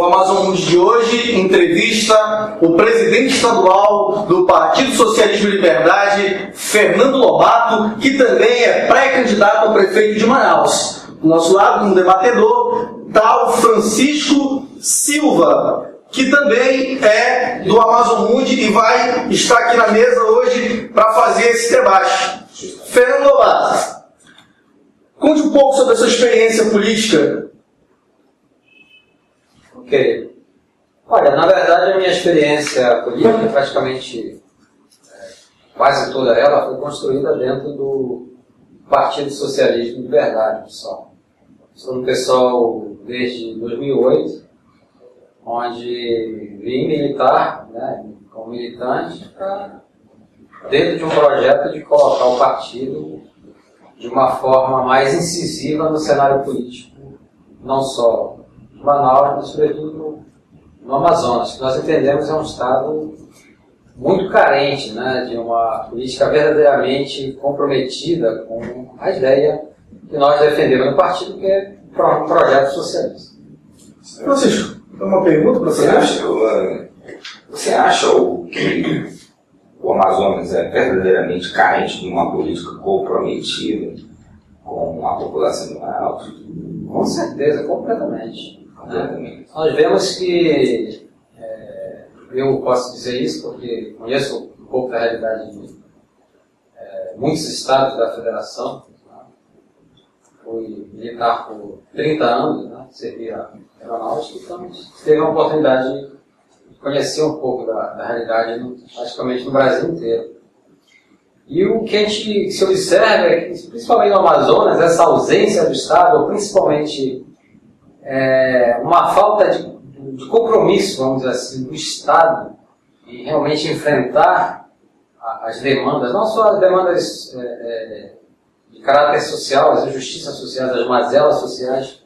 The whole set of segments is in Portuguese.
Amazon Mundi de hoje entrevista o presidente estadual do Partido Socialismo e Liberdade, Fernando Lobato, que também é pré-candidato a prefeito de Manaus. Do nosso lado, um debatedor, está o Francisco Silva, que também é do Amazon Mundi e vai estar aqui na mesa hoje para fazer esse debate. Fernando Lobato, conte um pouco sobre a sua experiência política. Ok. Olha, na verdade a minha experiência política, praticamente quase toda ela, foi construída dentro do Partido Socialismo e Liberdade, pessoal. Sou um pessoal desde 2008, onde vim militar, né, como militante, dentro de um projeto de colocar o partido de uma forma mais incisiva no cenário político, não só de Manaus, mas sobretudo no Amazonas, que nós entendemos é um estado muito carente, né, de uma política verdadeiramente comprometida com a ideia que nós defendemos no partido, que é um projeto socialista. Francisco, uma pergunta para você. Você acha que o Amazonas é verdadeiramente carente de uma política comprometida com a população de Manaus? Com certeza, completamente. Nós vemos que, eu posso dizer isso porque conheço um pouco da realidade de muitos estados da federação. Fui militar por 30 anos, né, servi a aeronáutica, então teve a oportunidade de conhecer um pouco da realidade praticamente no Brasil inteiro. E o que a gente se observa é que, principalmente no Amazonas, essa ausência do Estado, ou principalmente uma falta de compromisso, vamos dizer assim, do Estado em realmente enfrentar as demandas, não só as demandas de caráter social, as injustiças sociais, as mazelas sociais,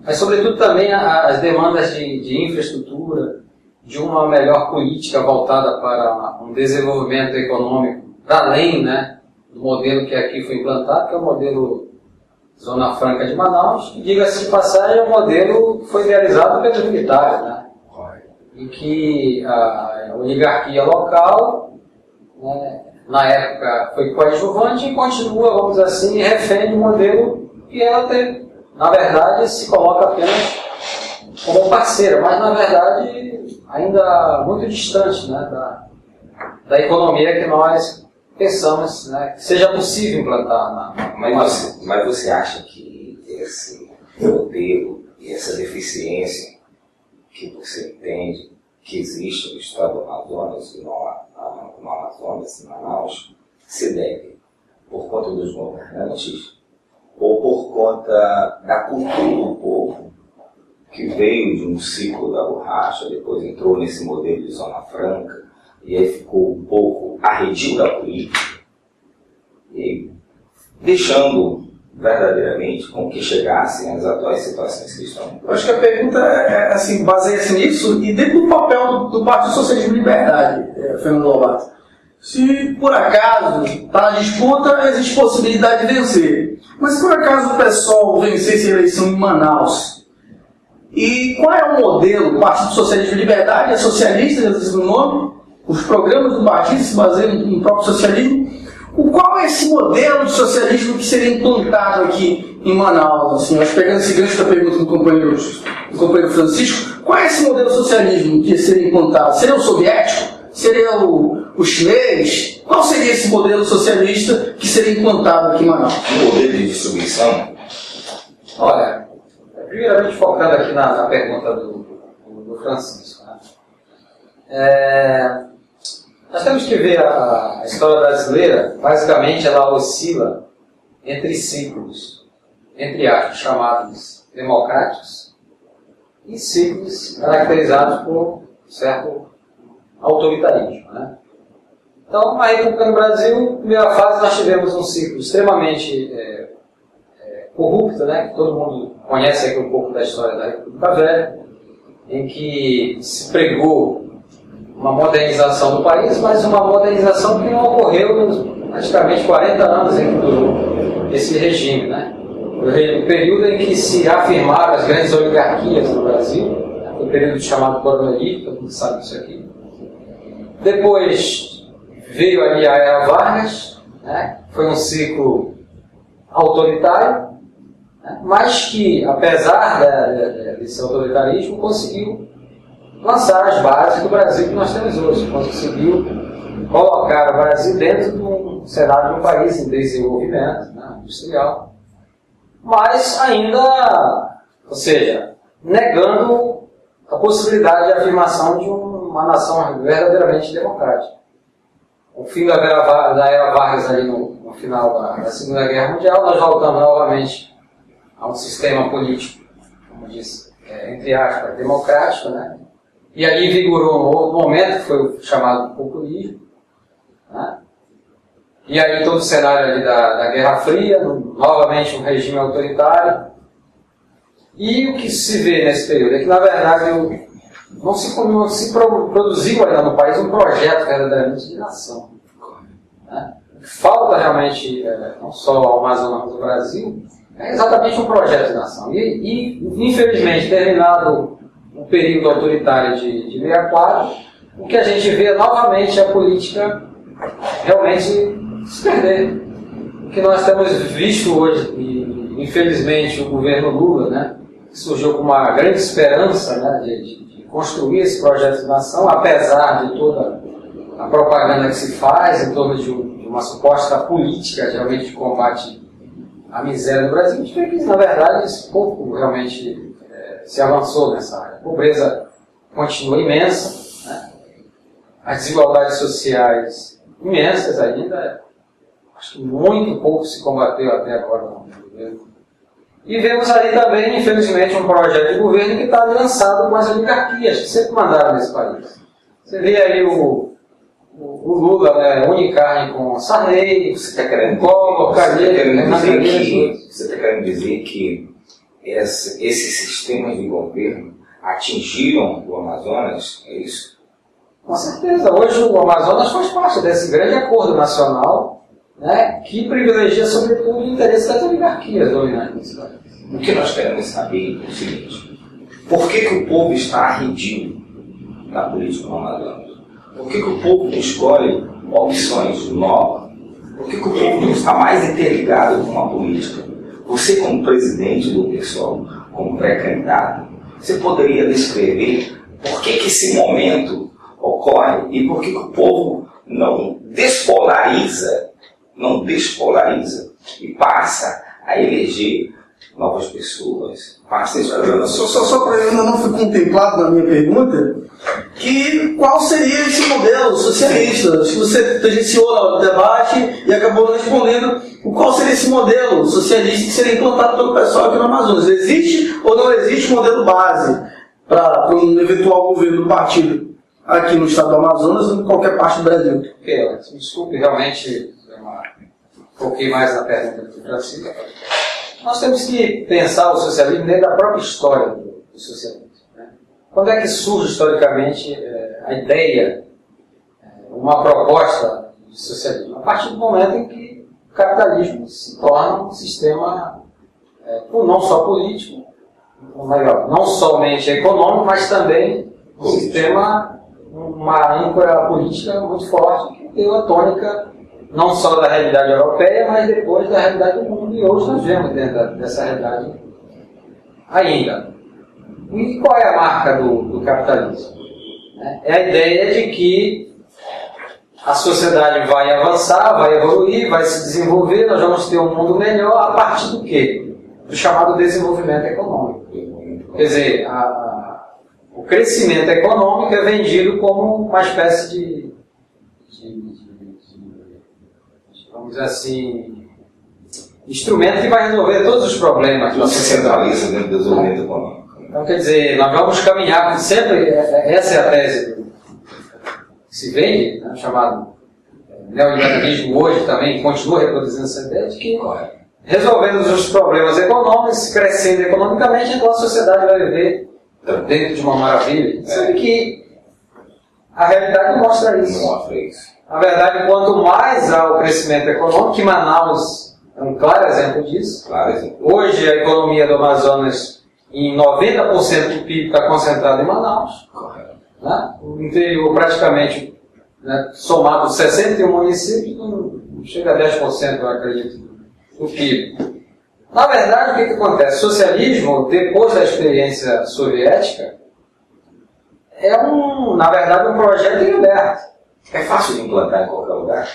mas sobretudo também as demandas de infraestrutura, de uma melhor política voltada para um desenvolvimento econômico, para além, né, do modelo que aqui foi implantado, que é o modelo Zona Franca de Manaus, que, diga-se de passagem, é um modelo que foi idealizado pelos militares, né, em que a oligarquia local, né, na época foi coadjuvante e continua, vamos dizer assim, refém de um modelo que ela tem, na verdade, se coloca apenas como parceira, mas na verdade ainda muito distante, né, da economia que nós pensamos, né, que seja possível implantar mas você acha que esse modelo e essa deficiência que você entende que existe no estado do Amazonas e no Amazonas, em Manaus, se deve por conta dos governantes ou por conta da cultura do povo que veio de um ciclo da borracha, depois entrou nesse modelo de Zona Franca e aí ficou um pouco arredio da política e deixando verdadeiramente com que chegassem as atuais situações que estão. Eu acho que a pergunta assim, baseia-se nisso e dentro do papel do Partido Socialismo e Liberdade, Fernando Lobato. Se por acaso está na disputa, existe possibilidade de vencer. Mas se por acaso o PSOL vencesse a eleição em Manaus, e qual é o modelo? O Partido Socialismo e Liberdade é socialista, já diz o nome, os programas do partido se baseiam no próprio socialismo. Qual é esse modelo de socialismo que seria implantado aqui em Manaus? Assim, nós pegando esse gancho da pergunta do companheiro Francisco, qual é esse modelo de socialismo que seria implantado? Seria o soviético? Seria o chinês? Qual seria esse modelo socialista que seria implantado aqui em Manaus? O modelo de distribuição? Olha, primeiramente focando aqui na pergunta do Francisco, né? Nós temos que ver a história brasileira, basicamente ela oscila entre ciclos, entre aspas, chamados democráticos, e ciclos caracterizados por certo autoritarismo, né? Então, a República no Brasil, na primeira fase, nós tivemos um ciclo extremamente corrupto, né? Que todo mundo conhece aqui um pouco da história da República Velha, em que se pregou uma modernização do país, mas uma modernização que não ocorreu nos praticamente 40 anos em que durou esse regime, né? O período em que se afirmaram as grandes oligarquias no Brasil, do período chamado Coronel, todo mundo sabe disso aqui. Depois veio ali a Era Vargas, né? Foi um ciclo autoritário, né? Mas que, apesar desse autoritarismo, conseguiu lançar as bases do Brasil que nós temos hoje, conseguiu colocar o Brasil dentro de um cenário de um país em desenvolvimento, né, industrial, mas ainda, ou seja, negando a possibilidade de afirmação de uma nação verdadeiramente democrática. O fim da Era Vargas ali no final da Segunda Guerra Mundial, nós voltamos novamente a um sistema político, como disse, entre aspas, democrático, né? E aí vigorou um outro momento, que foi o chamado populismo, né? E aí todo o cenário ali da Guerra Fria, novamente um regime autoritário. E o que se vê nesse período é que, na verdade, não se produziu ainda no país um projeto verdadeiramente de nação, né? Falta realmente, não só ao Amazonas, mas ao Brasil, é exatamente um projeto de nação. E infelizmente, terminado o período autoritário de 64, o que a gente vê novamente é a política realmente se perder. O que nós temos visto hoje, e infelizmente o governo Lula, né, surgiu com uma grande esperança, né, de construir esse projeto de nação, apesar de toda a propaganda que se faz em torno de uma suposta política realmente de combate à miséria no Brasil. A gente vê que, na verdade, isso pouco realmente se avançou nessa área. A pobreza continua imensa, né? As desigualdades sociais imensas ainda. Acho que muito pouco se combateu até agora no governo. E vemos aí também, infelizmente, um projeto de governo que está aliançado com as oligarquias que sempre mandaram nesse país. Você vê aí o Lula, né, unicarne com Sarney, você está querendo dizer que esses sistemas de governo atingiram o Amazonas, é isso? Com certeza. Hoje o Amazonas faz parte desse grande acordo nacional, né, que privilegia, sobretudo, o interesse das oligarquias dominantes. O que nós queremos saber é o seguinte: por que o povo está arredio na política do Amazonas? Por que o povo não escolhe opções novas? Por que o povo não está mais interligado com a política? Você, como presidente do PSOL, como pré-candidato, você poderia descrever por que esse momento ocorre e por que o povo não despolariza e passa a eleger novas pessoas? Só para eu ainda não fui contemplado na minha pergunta, que qual seria esse modelo socialista? Acho que você tangenciou no debate e acabou respondendo qual seria esse modelo socialista que seria implantado pelo pessoal aqui no Amazonas. Existe ou não existe modelo base para um eventual governo do partido aqui no estado do Amazonas ou em qualquer parte do Brasil? Desculpe, realmente foquei mais na pergunta do Francisco. Nós temos que pensar o socialismo dentro da própria história do socialismo, né? Quando é que surge historicamente a ideia, uma proposta de socialismo? A partir do momento em que o capitalismo se torna um sistema não só político, não somente econômico, mas também um sistema, uma âncora política muito forte, que deu a tônica não só da realidade europeia, mas depois da realidade do mundo. E hoje nós vemos dentro dessa realidade ainda. E qual é a marca do capitalismo? É a ideia de que a sociedade vai avançar, vai evoluir, vai se desenvolver, nós vamos ter um mundo melhor a partir do quê? Do chamado desenvolvimento econômico. Quer dizer, o crescimento econômico é vendido como uma espécie de vamos dizer assim, instrumento que vai resolver todos os problemas da sociedade. Centraliza dentro do desenvolvimento econômico. Então, quer dizer, nós vamos caminhar, sempre, essa é a tese que se vende, né, chamado neoliberalismo hoje também, continua reproduzindo essa ideia de que, resolvendo os problemas econômicos, crescendo economicamente, então a sociedade vai viver dentro de uma maravilha. Sabe que a realidade não mostra isso. Não mostra isso. Na verdade, quanto mais há o crescimento econômico, que Manaus é um claro exemplo disso. Claro exemplo. Hoje a economia do Amazonas em 90% do PIB está concentrado em Manaus. Correto. Né? O interior praticamente, né, somado 61 municípios, não chega a 10%, eu acredito, do PIB. Na verdade, o que acontece? O socialismo, depois da experiência soviética, é na verdade, um projeto liberto. É fácil de implantar em qualquer lugar?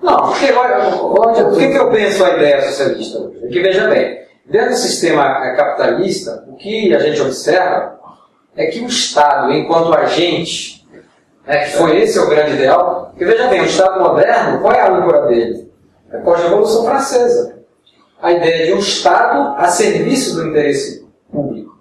Não, porque o que eu penso a ideia socialista hoje? É que, veja bem, dentro do sistema capitalista, o que a gente observa é que o Estado, enquanto agente, né, que foi esse o grande ideal, porque, veja bem, o Estado moderno, qual é a âncora dele? É pós-Revolução Francesa. A ideia de um Estado a serviço do interesse público.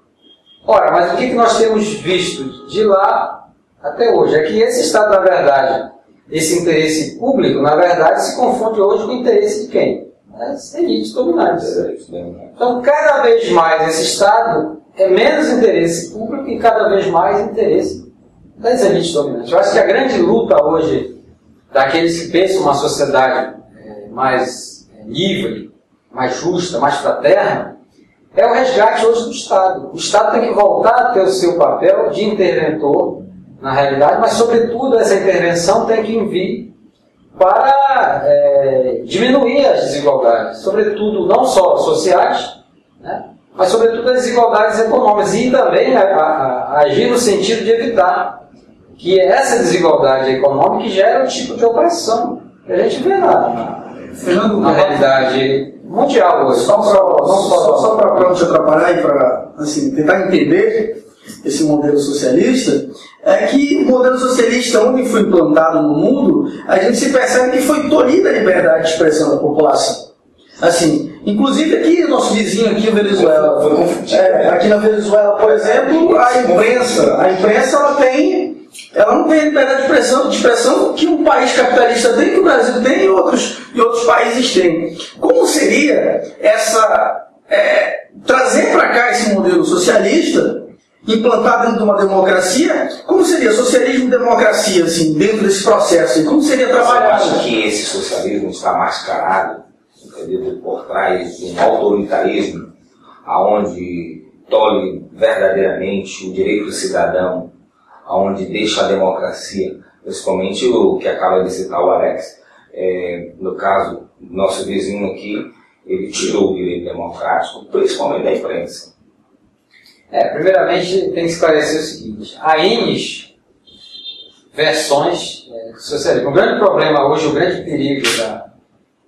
Ora, mas o que nós temos visto de lá até hoje? É que esse Estado, na verdade, esse interesse público, na verdade, se confunde hoje com o interesse de quem? Das elites dominantes. Então, cada vez mais esse Estado é menos interesse público e cada vez mais interesse das elites dominantes. Eu acho que a grande luta hoje daqueles que pensam uma sociedade mais livre, mais justa, mais fraterna, é o resgate hoje do Estado. O Estado tem que voltar a ter o seu papel de interventor, na realidade, mas, sobretudo, essa intervenção tem que vir para diminuir as desigualdades, sobretudo, não só sociais, né, mas, sobretudo, as desigualdades econômicas, e também agir no sentido de evitar que essa desigualdade econômica gere um tipo de opressão que a gente vê na realidade mundial hoje. Só para não te atrapalhar e para assim, tentar entender esse modelo socialista, é que o modelo socialista, onde foi implantado no mundo, a gente se percebe que foi tolhida a liberdade de expressão da população. Assim, inclusive aqui, nosso vizinho aqui, Venezuela, aqui na Venezuela, por exemplo, a imprensa ela não tem a liberdade de expressão que um país capitalista tem, que o Brasil tem e outros países têm. Como seria trazer para cá esse modelo socialista, implantado dentro de uma democracia? Como seria socialismo e democracia, assim, dentro desse processo? Como seria trabalhado? Você acha que esse socialismo está mascarado, entendeu, por trás de um autoritarismo, aonde tolhe verdadeiramente o direito do cidadão, aonde deixa a democracia, principalmente o que acaba de citar o Alex, no caso, nosso vizinho aqui, ele tirou o direito democrático, principalmente da imprensa. Primeiramente, tem que esclarecer o seguinte: há N versões socialismo. O grande problema hoje, o grande perigo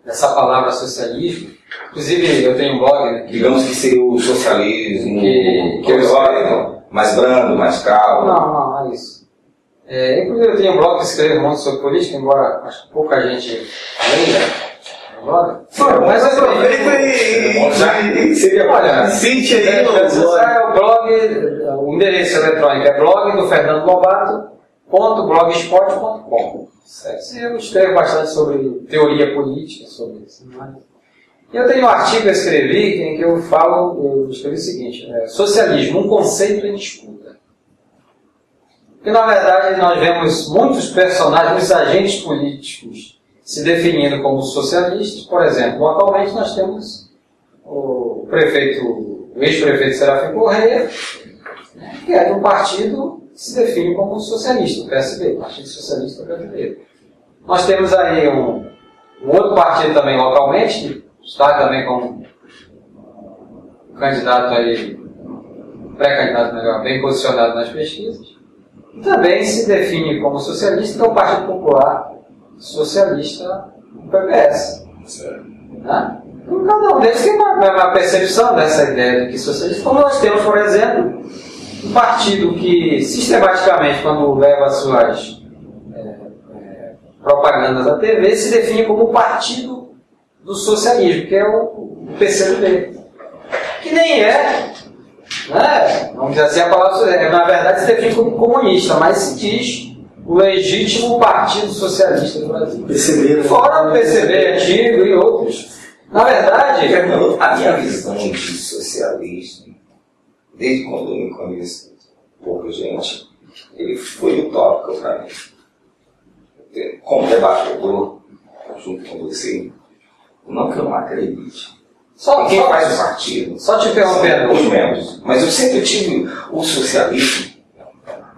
dessa palavra socialismo, inclusive eu tenho um blog, né, digamos que seria o socialismo que eu mais brando, mais calmo. Não é isso. Inclusive eu tenho um blog que escreve muito sobre política, embora acho que pouca gente leia. Mas olha, cite aí o blog, o endereço eletrônico é blog do Fernando Lobato.blogspot.com. Eu escrevo bastante sobre teoria política, sobre isso. E eu tenho um artigo que eu escrevi em que eu escrevi o seguinte: socialismo, um conceito em disputa. Porque na verdade nós vemos muitos personagens, muitos agentes políticos se definindo como socialistas. Por exemplo, atualmente nós temos o ex-prefeito Serafim Correia, que é de um partido que se define como socialista, o PSB, Partido Socialista Brasileiro. Nós temos aí um outro partido também localmente, que está também como candidato aí, pré-candidato melhor, bem posicionado nas pesquisas, e também se define como socialista, que é o Partido Popular Socialista, o PPS. Né? Então, cada um deles tem uma percepção dessa ideia de que socialista. Como nós temos, por exemplo, um partido que sistematicamente, quando leva as suas propagandas à TV, se define como o partido do socialismo, que é o PCdoB. Que nem né, vamos dizer assim, a palavra, na verdade, se define como comunista, mas se diz o legítimo Partido Socialista do Brasil. PCB, fora o PCB antigo e outros. Na verdade, a minha visão de socialista, desde quando eu me conheço pouca gente, ele foi utópico para mim. Como debatedor, junto com você, não que eu não acredite, Quem faz o partido? Só te interrompendo. Os membros. Mas eu sempre tive o socialismo,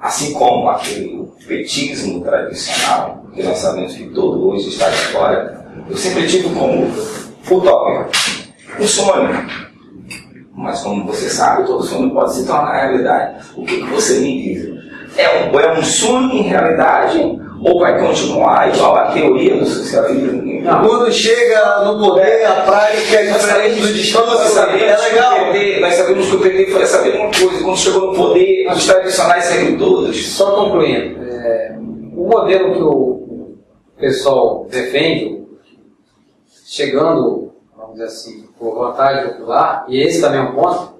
assim como aquele petismo tradicional, que nós sabemos que todo hoje está de fora, eu sempre tive como utópico, um sonho. Mas como você sabe, todo sonho pode se tornar realidade. O que você me diz? É um sonho em realidade ou vai continuar igual a teoria do socialismo? Quando chega no poder, a prática é diferente do discurso. É legal. Nós sabemos que o PT foi essa mesma coisa. Quando chegou no poder, os tradicionais saíram todos. Só concluindo, o modelo que o pessoal defende, chegando, vamos dizer assim, por vontade popular, e esse também é um ponto,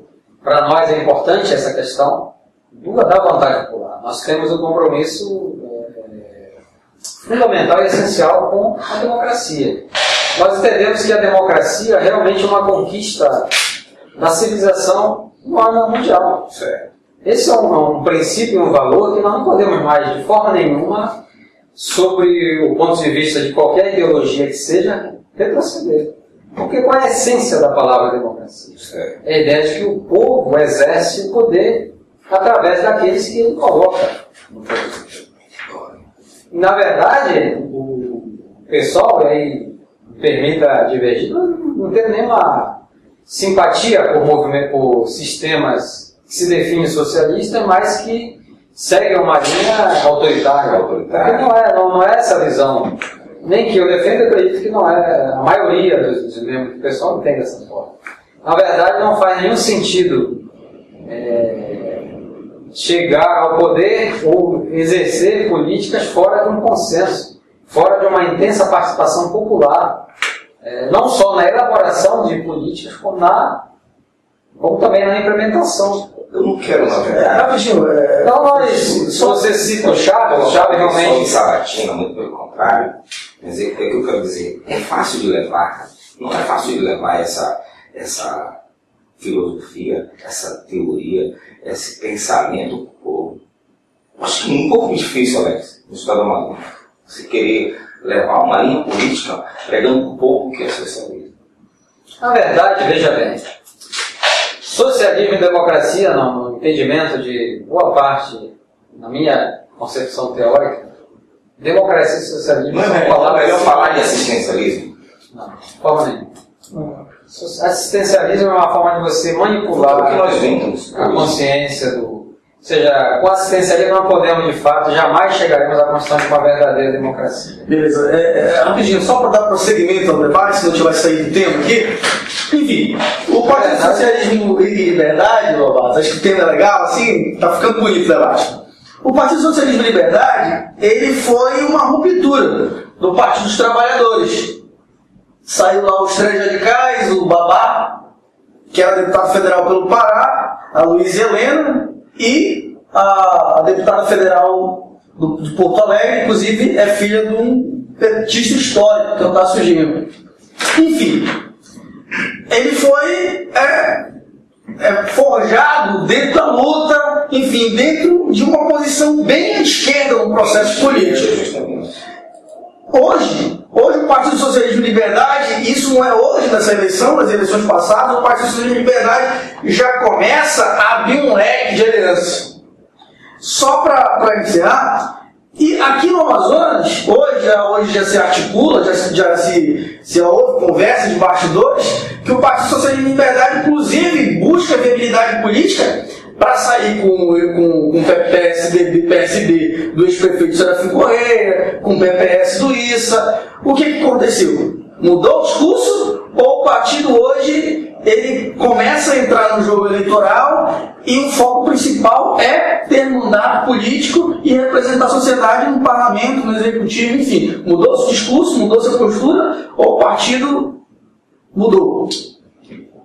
para nós é importante essa questão da vontade popular. Nós temos um compromisso fundamental e essencial com a democracia. Nós entendemos que a democracia é realmente uma conquista da civilização no âmbito mundial. Certo. Esse é um princípio e um valor que nós não podemos mais, de forma nenhuma, sobre o ponto de vista de qualquer ideologia que seja, retroceder. Porque qual é a essência da palavra democracia? Certo. É a ideia de que o povo exerce o poder através daqueles que ele coloca no poder. Na verdade, o pessoal, aí permita divergir, não tem nenhuma simpatia por sistemas que se definem socialistas, mas que seguem uma linha autoritária. Porque não é essa visão. Nem que eu defenda, acredito que não é. A maioria dos membros do pessoal não tem dessa forma. Na verdade, não faz nenhum sentido chegar ao poder ou exercer políticas fora de um consenso, fora de uma intensa participação popular, não só na elaboração de políticas, como também na implementação. Eu não quero, na verdade. Então, se você cita o Chaves realmente... Sabatina, muito pelo contrário, mas é que eu quero dizer, é fácil de levar, não é fácil de levar essa filosofia, essa teoria, esse pensamento do povo. Acho que é um pouco difícil, Alex, no Estado Amador, você querer levar uma linha política pregando um pouco o que é socialismo. Na verdade, veja bem, socialismo e democracia, no entendimento de boa parte, na minha concepção teórica, democracia e socialismo são palavras... É melhor falar de assistencialismo? Não, de forma nenhuma. Assistencialismo é uma forma de você manipular que nós vimos, a consciência do... Ou seja, com assistencialismo não podemos, de fato, jamais chegaremos à construção de uma verdadeira democracia. Beleza. Rapidinho, só para dar prosseguimento ao debate, senão a gente vai sair do tema aqui. Enfim, o Partido Socialismo e Liberdade, Lobato, acho que o tema é legal, assim, tá ficando bonito o debate. O Partido Socialismo e Liberdade, ele foi uma ruptura do Partido dos Trabalhadores. Saiu lá os três radicais, o Babá, que era deputado federal pelo Pará, a Luísa Helena e a deputada federal de Porto Alegre, inclusive é filha de um petista histórico, que é o Tássio Genro. Enfim, ele foi forjado dentro da luta, enfim, dentro de uma posição bem à esquerda no processo político. Hoje o Partido Socialismo e Liberdade, isso não é hoje nessa eleição, nas eleições passadas, o Partido Socialismo e Liberdade já começa a abrir um leque de aliança. Só para encerrar, e aqui no Amazonas, hoje já se articula, já se houve conversa de bastidores, que o Partido Socialismo e Liberdade, inclusive, busca viabilidade política para sair com o PSB do ex-prefeito Serafim Correia, com o PPS do Issa. O que aconteceu? Mudou o discurso? Ou o partido hoje ele começa a entrar no jogo eleitoral e o foco principal é ter mandato político e representar a sociedade no parlamento, no executivo, enfim. Mudou-se o discurso, mudou-se a postura, ou o partido mudou?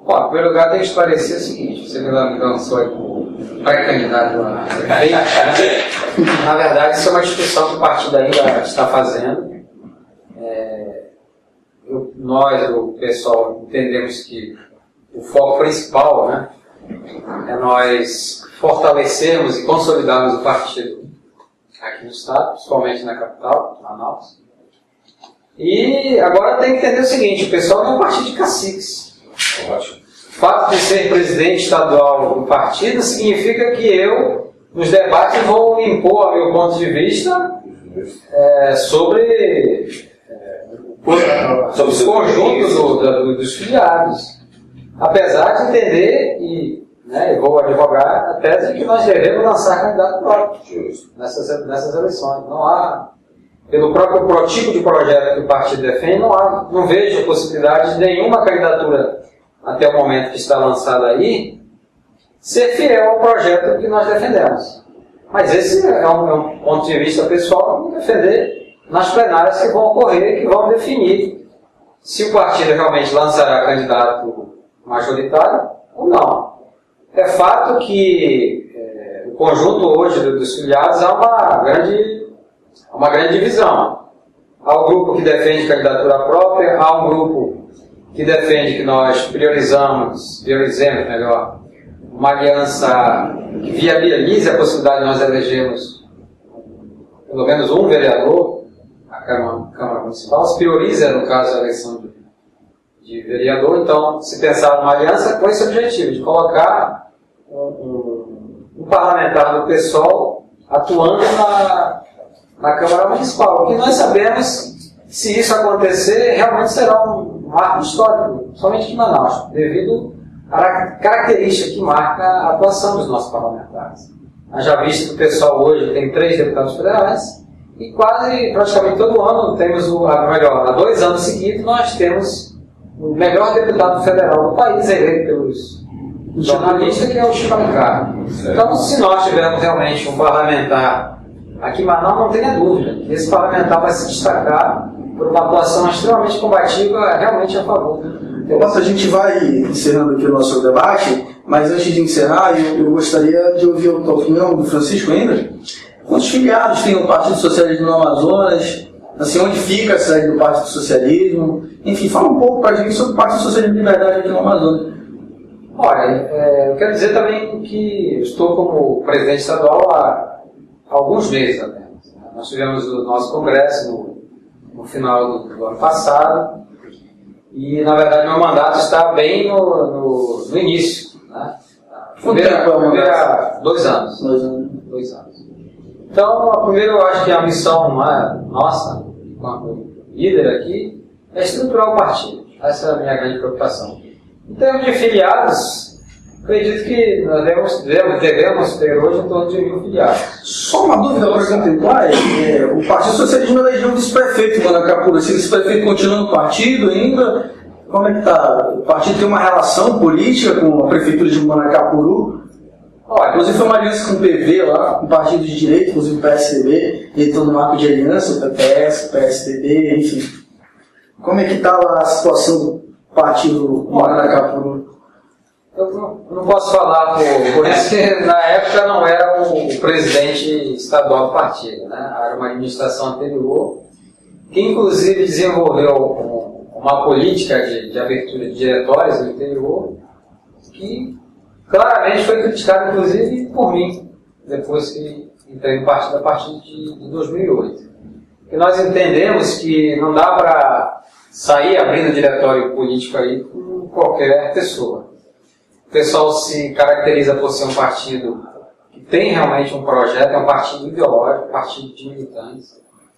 Bom, em primeiro lugar, tem que esclarecer o seguinte: você me lançou aí como pré-candidato a prefeito. Na verdade, isso é uma discussão que o partido ainda está fazendo. Nós, o pessoal, entendemos que o foco principal, né, é nós fortalecermos e consolidarmos o partido aqui no estado, principalmente na capital, Manaus. E agora tem que entender o seguinte: o pessoal não é um partido de caciques. Ótimo. O fato de ser presidente estadual do partido significa que eu, nos debates, vou impor meu ponto de vista sobre o conjunto dos filiados. Apesar de entender, e vou advogar a tese de que nós devemos lançar candidato próprio nessas eleições. Não há, pelo próprio tipo de projeto que o partido defende, não vejo possibilidade de nenhuma candidatura até o momento que está lançada aí ser fiel ao projeto que nós defendemos. Mas esse é um ponto de vista pessoal que eu vou defender nas plenárias que vão ocorrer, que vão definir se o partido realmente lançará candidato majoritário ou não. É fato que o conjunto hoje dos filiados há uma grande divisão. Há um grupo que defende candidatura própria, há um grupo que defende que nós priorizemos melhor, uma aliança que viabilize a possibilidade de nós elegermos pelo menos um vereador à Câmara Municipal, se prioriza, no caso, a eleição de vereador. Então, se pensar numa aliança com esse objetivo, de colocar um parlamentar do PSOL atuando na Câmara Municipal. Porque nós sabemos, se isso acontecer, realmente será um marco histórico, somente em Manaus, devido à característica que marca a atuação dos nossos parlamentares. Já visto que o PSOL hoje tem 3 deputados federais e praticamente todo ano temos há 2 anos seguidos, nós temos o melhor deputado federal do país, eleito pelos jornalistas, que é o Chico Alencar. Então, se nós tivermos realmente um parlamentar aqui em Manaus, não tenha dúvida que esse parlamentar vai se destacar por uma atuação extremamente combativa, realmente a favor. A gente vai encerrando aqui o nosso debate, mas antes de encerrar, eu gostaria de ouvir a tua opinião do Francisco ainda. Quantos filiados tem o Partido Socialismo no Amazonas? Assim, onde fica a sede do Partido Socialismo? Enfim, fala um pouco para a gente sobre o Partido Socialismo de Liberdade aqui no Amazonas. Olha, eu quero dizer também que estou como presidente estadual há alguns meses apenas. Nós tivemos o nosso congresso no final do ano passado e, na verdade, meu mandato está bem no início. Né? Primeira 2 anos. 2 anos. Então, primeiro, eu acho que a missão nossa, enquanto líder aqui, é estruturar o partido. Essa é a minha grande preocupação. Em termos de filiados, acredito que nós devemos ter hoje em torno de 1.000 filiados. Só uma dúvida para contemplar, o Partido Socialismo elegeu um vice-prefeito em Manacapuru. Esse vice-prefeito continua no partido ainda? Como é que está? O partido tem uma relação política com a prefeitura de Manacapuru? Olha, inclusive foi uma aliança com o PV lá, com o partido de direita, inclusive o PSDB, entrou no marco de aliança, o PPS, o PSDB, enfim. Como é que está lá a situação do partido em Manacapuru? Eu não posso falar por isso que na época não era o presidente estadual do partido, né? Era uma administração anterior, que inclusive desenvolveu uma política de abertura de diretórios no interior, que claramente foi criticado, inclusive, por mim, depois que entrei no partido, a partir de 2008. Porque nós entendemos que não dá para sair abrindo diretório político aí com qualquer pessoa. O pessoal se caracteriza por ser um partido que tem realmente um projeto, é um partido ideológico, um partido de militantes.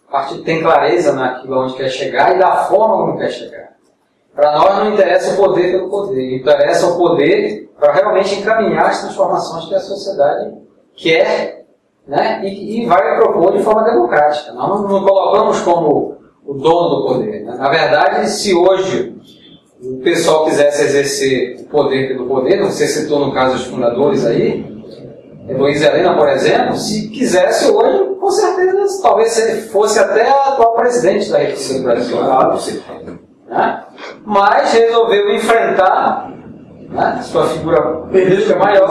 O partido tem clareza naquilo onde quer chegar e da forma como quer chegar. Para nós não interessa o poder pelo poder, interessa o poder para realmente encaminhar as transformações que a sociedade quer, né? E vai propor de forma democrática. Nós não colocamos como o dono do poder. Né? Na verdade, se hoje o pessoal quisesse exercer o poder pelo poder, você citou no caso os fundadores aí, Luiz Helena, por exemplo, se quisesse hoje, com certeza, talvez fosse até a atual presidente da República Brasileira. Né? Mas resolveu enfrentar, né, sua figura política maior,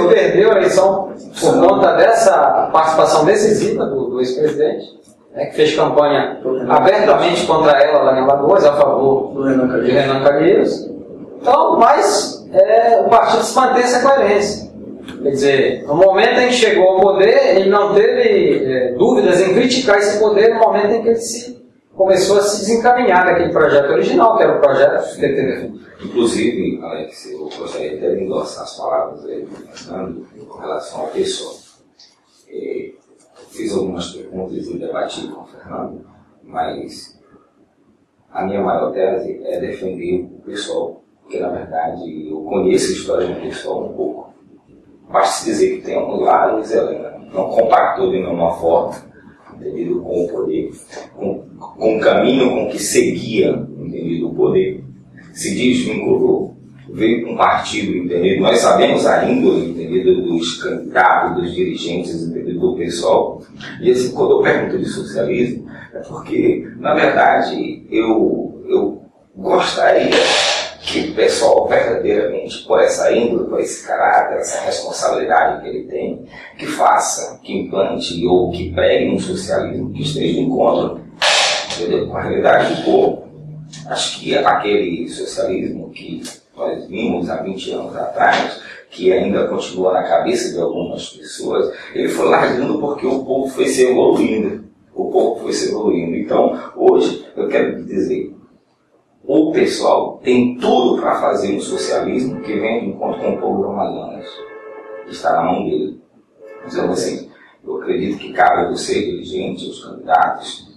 perdeu a eleição por conta dessa participação decisiva do ex-presidente, né, que fez campanha abertamente contra ela lá em Alagoas, a favor de Renan Calheiros. Então, mas o partido se mantém essa coerência. Quer dizer, no momento em que chegou ao poder, ele não teve dúvidas em criticar esse poder no momento em que ele se começou a se desencaminhar daquele projeto original, que era o projeto do PT definiu. Inclusive, Alex, eu gostaria até de endossar as palavras aí do Fernando com relação ao pessoal. Fiz algumas perguntas e debati com o Fernando, mas a minha maior tese é defender o pessoal, porque na verdade eu conheço a história do pessoal um pouco. Basta dizer que tem um lá, Luiz Helena, não compactou de nenhuma forma, entendido, com o poder, com o caminho com que seguia, entendido, o poder. Se desvinculou, veio com um partido, entendido. Nós sabemos a índole, entendido, dos candidatos, dos dirigentes, entendido, do pessoal. E assim, quando eu pergunto de socialismo, é porque, na verdade, eu gostaria que o pessoal verdadeiramente, por essa índole, por esse caráter, essa responsabilidade que ele tem, que faça, que implante ou que pregue um socialismo que esteja em conta, entendeu, com a realidade do povo. Acho que aquele socialismo que nós vimos há 20 anos atrás, que ainda continua na cabeça de algumas pessoas, ele foi largando porque o povo foi se evoluindo. O povo foi se evoluindo. Então, hoje, eu quero dizer, o pessoal tem tudo para fazer um socialismo que vem de encontro com o povo do Amazonas. Está na mão dele. Então, assim, eu acredito que cabe a você, dirigente, os candidatos,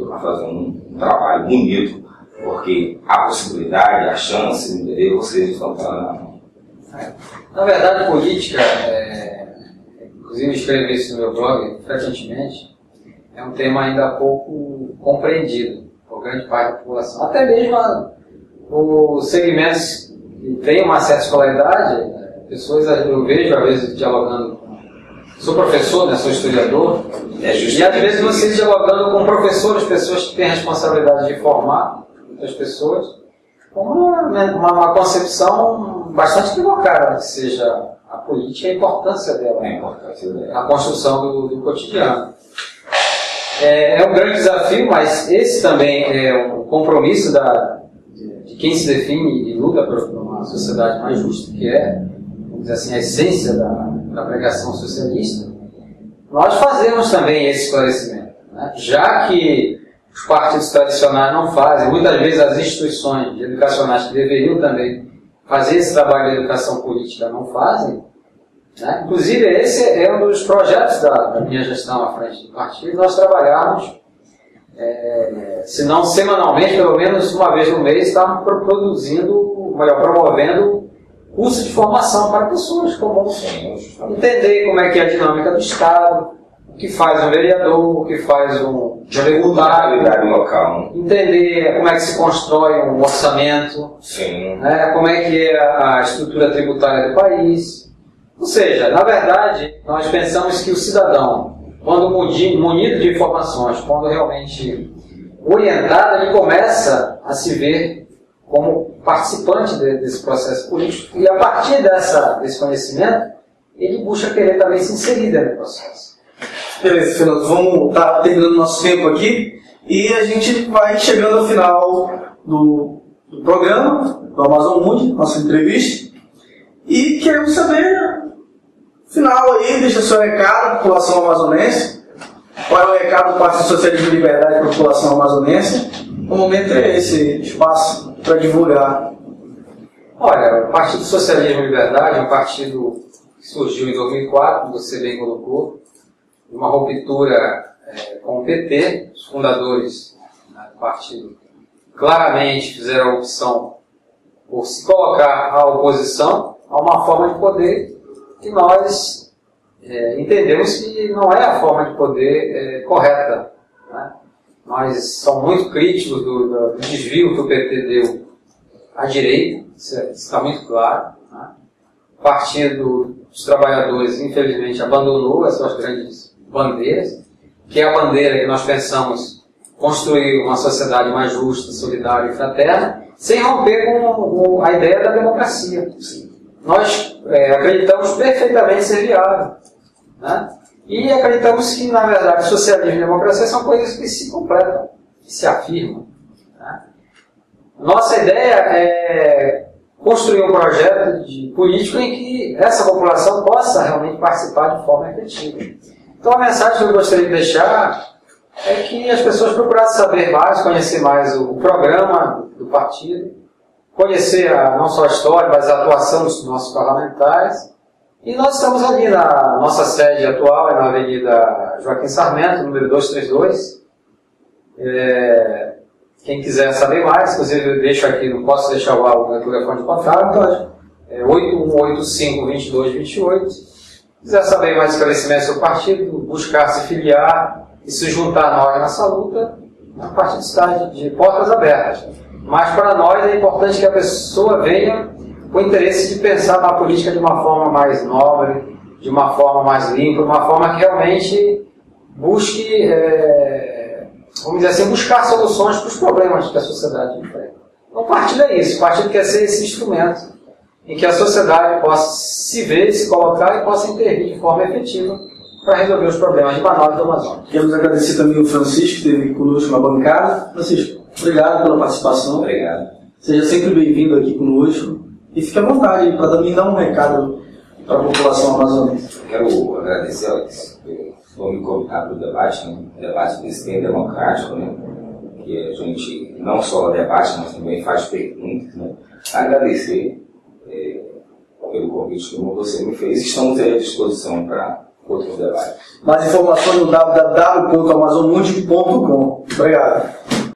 para fazer um trabalho bonito, porque a possibilidade, a chance, entendeu? Vocês estão falando na mão. Na verdade, política, inclusive escrevi isso no meu blog frequentemente, é um tema ainda pouco compreendido por grande parte da população. Até mesmo os segmentos que têm uma certa escolaridade, pessoas, eu vejo às vezes dialogando, sou professor, né, sou historiador, e às vezes vocês dialogando com professores, pessoas que têm a responsabilidade de formar as pessoas, com uma concepção bastante equivocada, que seja a política e a importância dela, a construção do cotidiano. É um grande desafio, mas esse também é um compromisso de quem se define e luta por uma sociedade mais justa, que é, vamos dizer assim, a essência da pregação socialista. Nós fazemos também esse esclarecimento, né? Já que os partidos tradicionais não fazem, muitas vezes as instituições educacionais que deveriam também fazer esse trabalho de educação política não fazem, né? Inclusive esse é um dos projetos da minha gestão à frente do partido. Nós trabalhamos, se não semanalmente, pelo menos uma vez no mês, estamos promovendo curso de formação para pessoas comuns, entender como é que é a dinâmica do Estado, o que faz um vereador, o que faz um deputado, local, entender como é que se constrói um orçamento, né, como é que é a estrutura tributária do país. Ou seja, na verdade, nós pensamos que o cidadão, quando munido de informações, quando realmente orientado, ele começa a se ver como participante desse processo político, e a partir desse conhecimento, ele busca querer também se inserir dentro do processo. Beleza, Fernando, vamos estar terminando nosso tempo aqui e a gente vai chegando ao final do programa, do Amazon Mundi, nossa entrevista, e queremos saber, final aí, deixa seu recado à população amazonense, qual é o recado do Partido Socialismo e Liberdade para a população amazonense. O momento é esse, espaço para divulgar. Olha, o Partido Socialismo e Liberdade é um partido que surgiu em 2004, como você bem colocou, uma ruptura com o PT. Os fundadores do partido claramente fizeram a opção por se colocar à oposição a uma forma de poder que nós entendemos que não é a forma de poder correta, né? Nós somos muito críticos do desvio que o PT deu à direita, isso está muito claro, né? O Partido dos Trabalhadores, infelizmente, abandonou as suas grandes bandeiras, que é a bandeira que nós pensamos construir uma sociedade mais justa, solidária e fraterna, sem romper com a ideia da democracia. Nós acreditamos perfeitamente ser viável, né? E acreditamos que, na verdade, socialismo e democracia são coisas que se completam, que se afirmam, né? Nossa ideia é construir um projeto político em que essa população possa realmente participar de forma efetiva. Então, a mensagem que eu gostaria de deixar é que as pessoas procurassem saber mais, conhecer mais o programa do partido, conhecer não só a história, mas a atuação dos nossos parlamentares. E nós estamos ali na nossa sede atual, é na Avenida Joaquim Sarmento, número 232. Quem quiser saber mais, inclusive eu deixo aqui, não posso deixar o telefone de contato, 8185-2228. Se quiser saber mais esclarecimentos do partido, buscar se filiar e se juntar a nós nessa luta, a partido está de portas abertas. Mas para nós é importante que a pessoa venha com o interesse de pensar na política de uma forma mais nobre, de uma forma mais limpa, de uma forma que realmente busque, vamos dizer assim, buscar soluções para os problemas que a sociedade enfrenta. Então o partido é isso, o partido quer ser esse instrumento em que a sociedade possa se ver, se colocar e possa intervir de forma efetiva para resolver os problemas de Manaus e do Amazonas. Queremos agradecer também o Francisco, que esteve conosco na bancada. Francisco, obrigado pela participação. Obrigado. Seja sempre bem-vindo aqui conosco. E fique à vontade para também dar um recado para a população amazonense. Quero agradecer por me convidar para o debate, né? O debate desse bem democrático, né? Que a gente não só debate, mas também faz perguntas, né? Agradecer pelo convite que você me fez. Estamos à disposição para outros debates. Mais informações no www.amazonmundi.com. Obrigado.